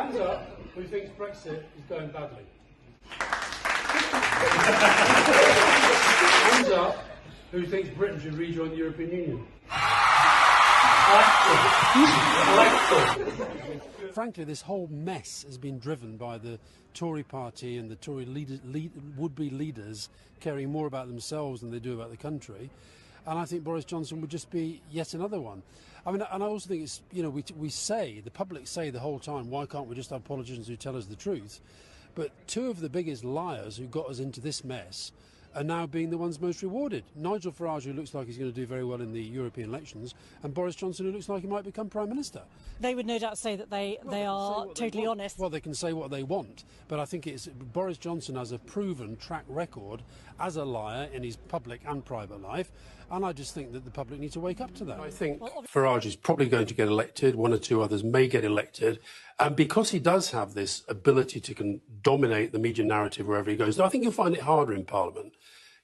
Hands up who thinks Brexit is going badly. Hands up who thinks Britain should rejoin the European Union. Frankly, this whole mess has been driven by the Tory party and the Tory would-be leaders caring more about themselves than they do about the country. And I think Boris Johnson would just be yet another one. I mean, and I also think it's, you know, we say, the public say the whole time, why can't we just have politicians who tell us the truth? But two of the biggest liars who got us into this mess are now being the ones most rewarded. Nigel Farage, who looks like he's going to do very well in the European elections, and Boris Johnson, who looks like he might become Prime Minister. They would no doubt say that they are totally honest. Well, they can say what they want, but I think it's Boris Johnson has a proven track record as a liar in his public and private life, and I just think that the public need to wake up to that. I think Farage is probably going to get elected, one or two others may get elected, and because he does have this ability to dominate the media narrative wherever he goes, I think you'll find it harder in Parliament.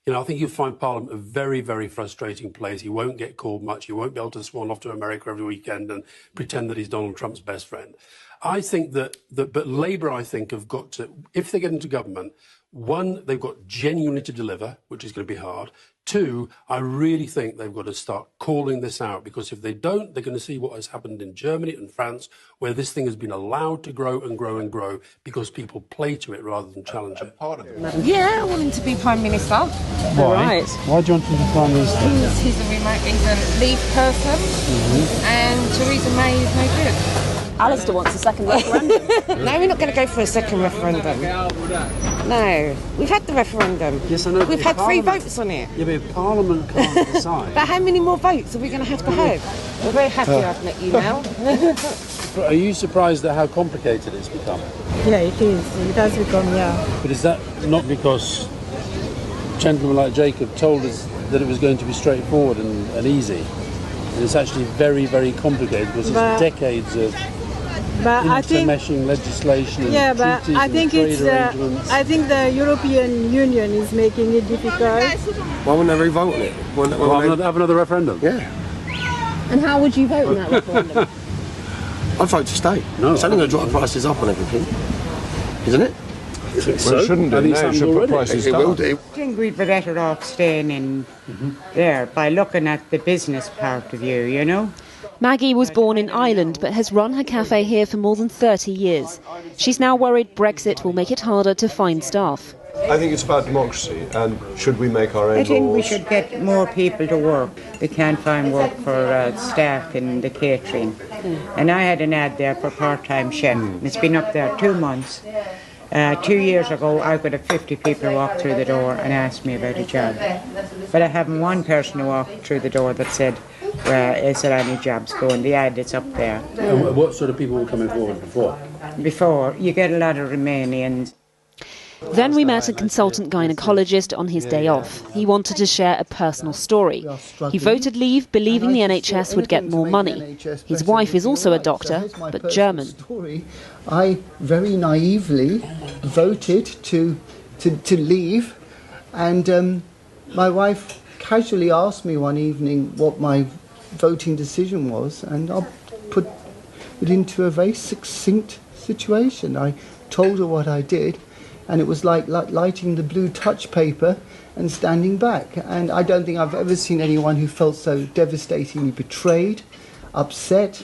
You know, I think you'll find Parliament a very, very frustrating place. He won't get called much. He won't be able to swan off to America every weekend and pretend that he's Donald Trump's best friend. I think but Labour, I think, have got to, if they get into government, one, they've got genuinely to deliver, which is going to be hard. Two, I really think they've got to start calling this out, because if they don't, they're going to see what has happened in Germany and France, where this thing has been allowed to grow and grow and grow because people play to it rather than challenge it. Yeah, I want him to be Prime Minister. Why? Right. Why do you want him to be Prime Minister? He's a Leave person, and Theresa May is no good. Alastair wants a second referendum. No, we're not going to go for a second referendum. No, we've had the referendum. Yes, I know. We've had 3 votes on it. Yeah, but if Parliament can't decide... But how many more votes are we going to have? We're very happy I've met you now. Are you surprised at how complicated it's become? Yeah, it is. It has become, yeah. But is that not because gentlemen like Jacob told us that it was going to be straightforward and easy? And it's actually very, very complicated because it's decades of intermeshing legislation and treaties I think and trade arrangements. I think the European Union is making it difficult. Why wouldn't they re-vote on it? Have another referendum? Yeah. And how would you vote on that referendum? I'd vote to stay. No, it's only going to drive prices up on everything, isn't it? Well, it shouldn't do. No, it should put prices down. It will do. I think we'd be better off staying in there by looking at the business part of you know. Maggie was born in Ireland but has run her cafe here for more than 30 years. She's now worried Brexit will make it harder to find staff. I think it's about democracy, and should we make our own laws? I think we should get more people to work. We can't find work for staff in the catering. And I had an ad there for part-time chef. It's been up there 2 months. 2 years ago, I could have 50 people walk through the door and ask me about a job. But I haven't one person who walked through the door that said, is there any jobs going? The ad is up there. And what sort of people were coming forward before? Before, you get a lot of Romanians. Then we met a consultant gynaecologist on his day off. He wanted to share a personal story. He voted Leave, believing the NHS would get more money. His wife is also a doctor, but German. I very naively voted to leave, and my wife casually asked me one evening what my voting decision was, and I put it into a very succinct situation. I told her what I did, and it was like lighting the blue touch paper and standing back. And I don't think I've ever seen anyone who felt so devastatingly betrayed, upset,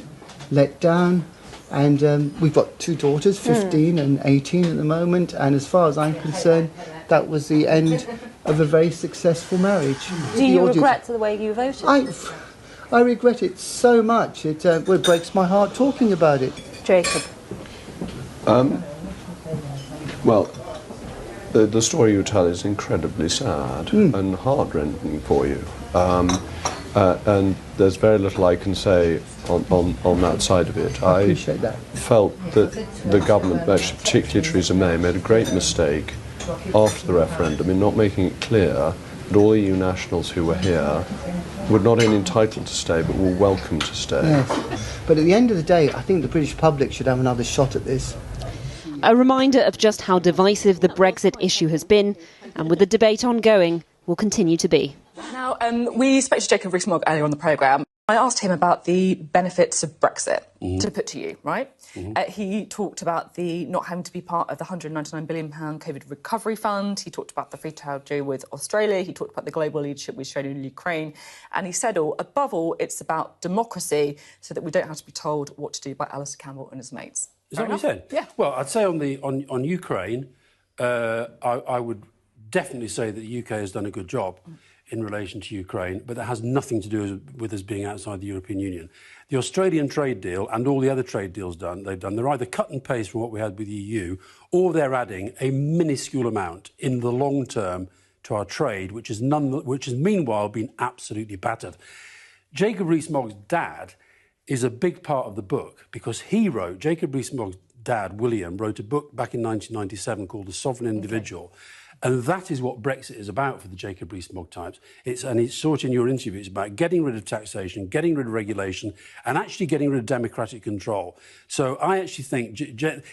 let down. And we've got 2 daughters, 15 and 18 at the moment, and as far as I'm concerned, that was the end of a very successful marriage. Do you regret the way you voted? I regret it so much. It breaks my heart talking about it. Jacob. Well, the story you tell is incredibly sad and heart-rending for you. And there's very little I can say on that side of it. I appreciate that. Felt that the government, particularly Theresa May, made a great mistake after the referendum in not making it clear that all EU nationals who were here were not only entitled to stay but were welcome to stay. Yes. But at the end of the day, I think the British public should have another shot at this. A reminder of just how divisive the Brexit issue has been, and with the debate ongoing, will continue to be. Now, we spoke to Jacob Rees-Mogg earlier on the programme. I asked him about the benefits of Brexit, to put to you, right? He talked about the not having to be part of the £199 billion COVID recovery fund. He talked about the free trade deal with Australia. He talked about the global leadership we've shown in Ukraine. And he said, above all, it's about democracy so that we don't have to be told what to do by Alastair Campbell and his mates. Is that what he said? Yeah. Well, I'd say on Ukraine, I would definitely say that the UK has done a good job in relation to Ukraine, but that has nothing to do with us being outside the European Union. The Australian trade deal and all the other trade deals they're either cut and paste from what we had with the EU, or they're adding a minuscule amount in the long term to our trade, which has meanwhile been absolutely battered. Jacob Rees-Mogg's dad is a big part of the book because Jacob Rees-Mogg's dad, William, wrote a book back in 1997 called The Sovereign Individual. Okay. And that is what Brexit is about for the Jacob Rees-Mogg types. And it's sort of in your interview, it's about getting rid of taxation, getting rid of regulation, and actually getting rid of democratic control. So I actually think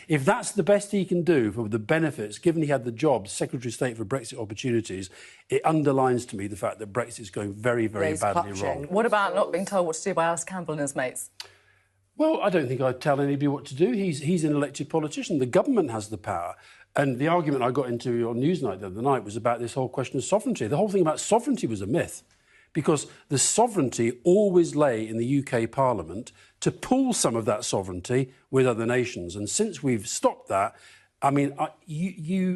if that's the best he can do for the benefits, given he had the job, Secretary of State for Brexit Opportunities, it underlines to me the fact that Brexit is going very, very badly wrong. What about not being told what to do by Alastair Campbell and his mates? Well, I don't think I'd tell anybody what to do. He's an elected politician. The government has the power. And the argument I got into on Newsnight the other night was about this whole question of sovereignty. The whole thing about sovereignty was a myth, because the sovereignty always lay in the UK Parliament to pool some of that sovereignty with other nations. And since we've stopped that, I mean,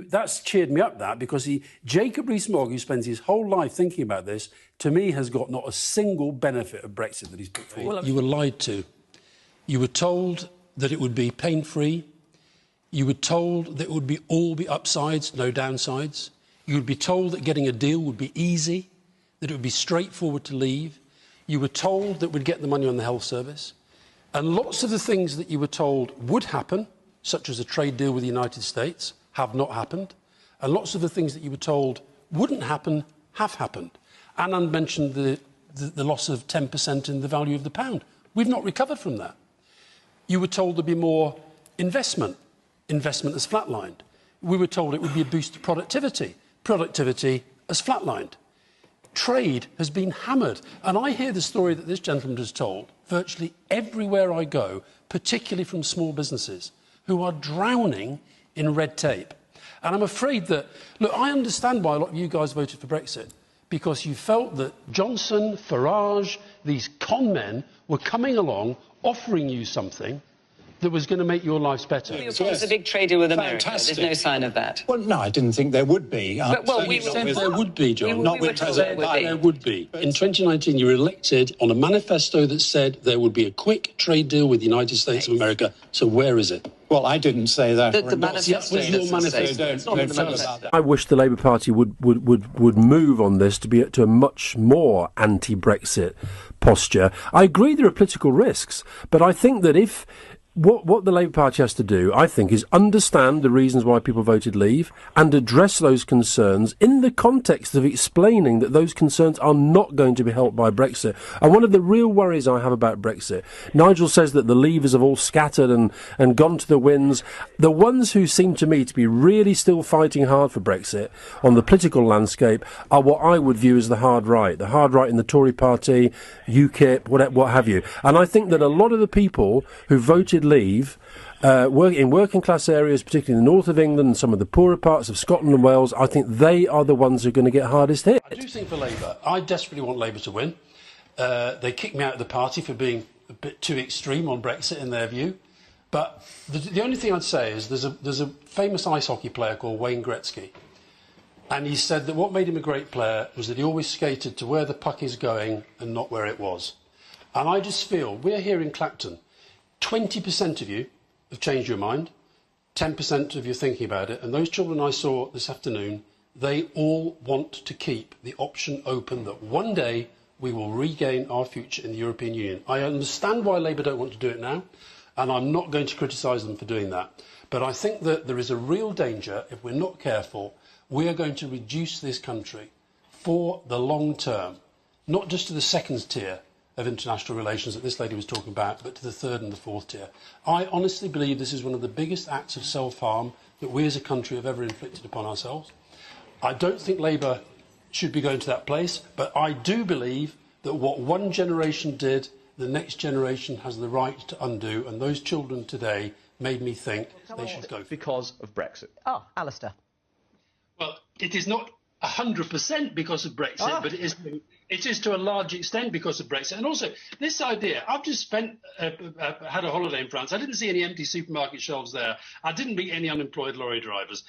that's cheered me up, because Jacob Rees-Mogg, who spends his whole life thinking about this, to me has got not a single benefit of Brexit that he's put forward. Well, you were lied to. You were told that it would be pain-free. You were told that it would all be upsides, no downsides. You would be told that getting a deal would be easy, that it would be straightforward to leave. You were told that we'd get the money on the health service. And lots of the things that you were told would happen, such as a trade deal with the United States, have not happened. And lots of the things that you were told wouldn't happen have happened. Anand mentioned the loss of 10% in the value of the pound. We've not recovered from that. You were told there'd be more investment. Investment has flatlined. We were told it would be a boost to productivity. Productivity has flatlined. Trade has been hammered. And I hear the story that this gentleman has told virtually everywhere I go, particularly from small businesses, who are drowning in red tape. And I'm afraid that, look, I understand why a lot of you guys voted for Brexit, because you felt that Johnson, Farage, these con men were coming along, offering you something that was going to make your lives better. It was a big trade deal with America. There's no sign of that. Well, no, I didn't think there would be. We said there would be, John. Not with President Biden. There would be. In 2019, you were elected on a manifesto that said there would be a quick trade deal with the United States of America. So where is it? Well, I didn't say that. The manifesto. Your manifesto. I wish the Labour Party would move on this to a much more anti-Brexit posture. I agree there are political risks, but I think that if what the Labour Party has to do, I think, is understand the reasons why people voted leave and address those concerns in the context of explaining that those concerns are not going to be helped by Brexit. And one of the real worries I have about Brexit, Nigel says that the leavers have all scattered and gone to the winds. The ones who seem to me to be really still fighting hard for Brexit on the political landscape are what I would view as the hard right in the Tory party, UKIP, what have you. And I think that a lot of the people who voted leave in working class areas, particularly in the north of England and some of the poorer parts of Scotland and Wales, I think they are the ones who are going to get hardest hit. I do think for Labour, I desperately want Labour to win. They kicked me out of the party for being a bit too extreme on Brexit in their view. But the only thing I'd say is there's a famous ice hockey player called Wayne Gretzky. And he said that what made him a great player was that he always skated to where the puck is going and not where it was. And I just feel we're here in Clapton. 20% of you have changed your mind, 10% of you are thinking about it, and those children I saw this afternoon, they all want to keep the option open that one day we will regain our future in the European Union. I understand why Labour don't want to do it now, and I'm not going to criticise them for doing that. But I think that there is a real danger, if we're not careful, we are going to reduce this country for the long term, not just to the second tier of international relations that this lady was talking about, but to the third and the fourth tier. I honestly believe this is one of the biggest acts of self-harm that we as a country have ever inflicted upon ourselves. I don't think Labour should be going to that place, but I do believe that what one generation did, the next generation has the right to undo, and those children today made me think they should go because of Brexit. Oh, Alastair. Well, it is not 100% because of Brexit, but it is to a large extent because of Brexit. And also, this idea, I've just had a holiday in France. I didn't see any empty supermarket shelves there. I didn't meet any unemployed lorry drivers.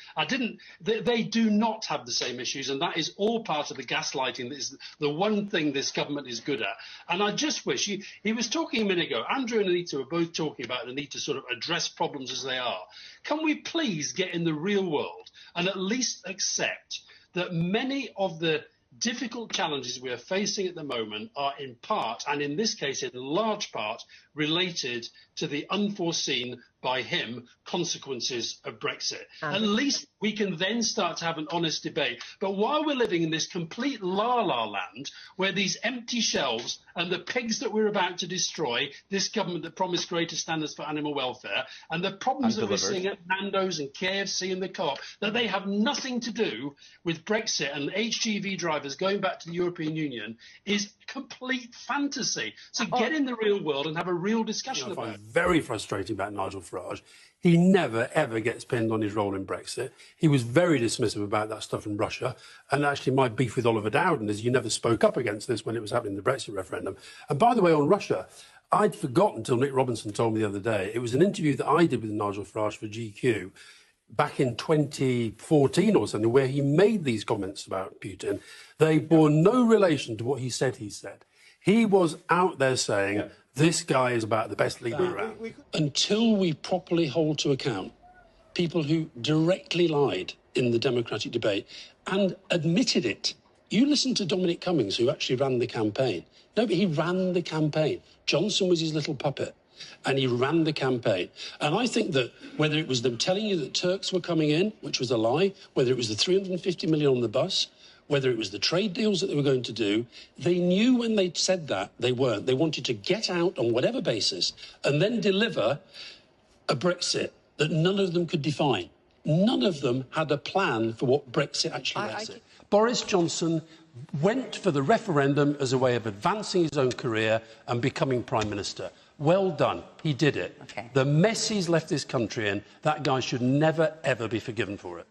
They do not have the same issues, and that is all part of the gaslighting. That is the one thing this government is good at. And I just wish, he was talking a minute ago, Andrew and Anita were both talking about the need to sort of address problems as they are. Can we please get in the real world and at least accept that many of the difficult challenges we are facing at the moment are in part, and in this case in large part, related to the unforeseen by him consequences of Brexit. At least we can then start to have an honest debate. But while we're living in this complete la-la land, where these empty shelves and the pigs that we're about to destroy, this government that promised greater standards for animal welfare, and the problems that we're seeing at Nando's and KFC and the Co-op, that they have nothing to do with Brexit and HGV drivers going back to the European Union, is complete fantasy. So get in the real world and have a real discussion about it. Very frustrating about Nigel Farage. He never, ever gets pinned on his role in Brexit. He was very dismissive about that stuff in Russia. And actually, my beef with Oliver Dowden is you never spoke up against this when it was happening in the Brexit referendum. And by the way, on Russia, I'd forgotten until Nick Robinson told me the other day. It was an interview that I did with Nigel Farage for GQ back in 2014 or something, where he made these comments about Putin. They bore no relation to what he said he said. He was out there saying, this guy is about the best leader around. Until we properly hold to account people who directly lied in the democratic debate and admitted it. You listen to Dominic Cummings, who actually ran the campaign. No, but he ran the campaign. Johnson was his little puppet, and he ran the campaign. And I think that whether it was them telling you that Turks were coming in, which was a lie, whether it was the 350 million on the bus, whether it was the trade deals that they were going to do, they knew when they said that they weren't. They wanted to get out on whatever basis and then deliver a Brexit that none of them could define. None of them had a plan for what Brexit actually was. Boris Johnson went for the referendum as a way of advancing his own career and becoming Prime Minister. Well done. He did it. The mess he's left this country in, that guy should never, ever be forgiven for it.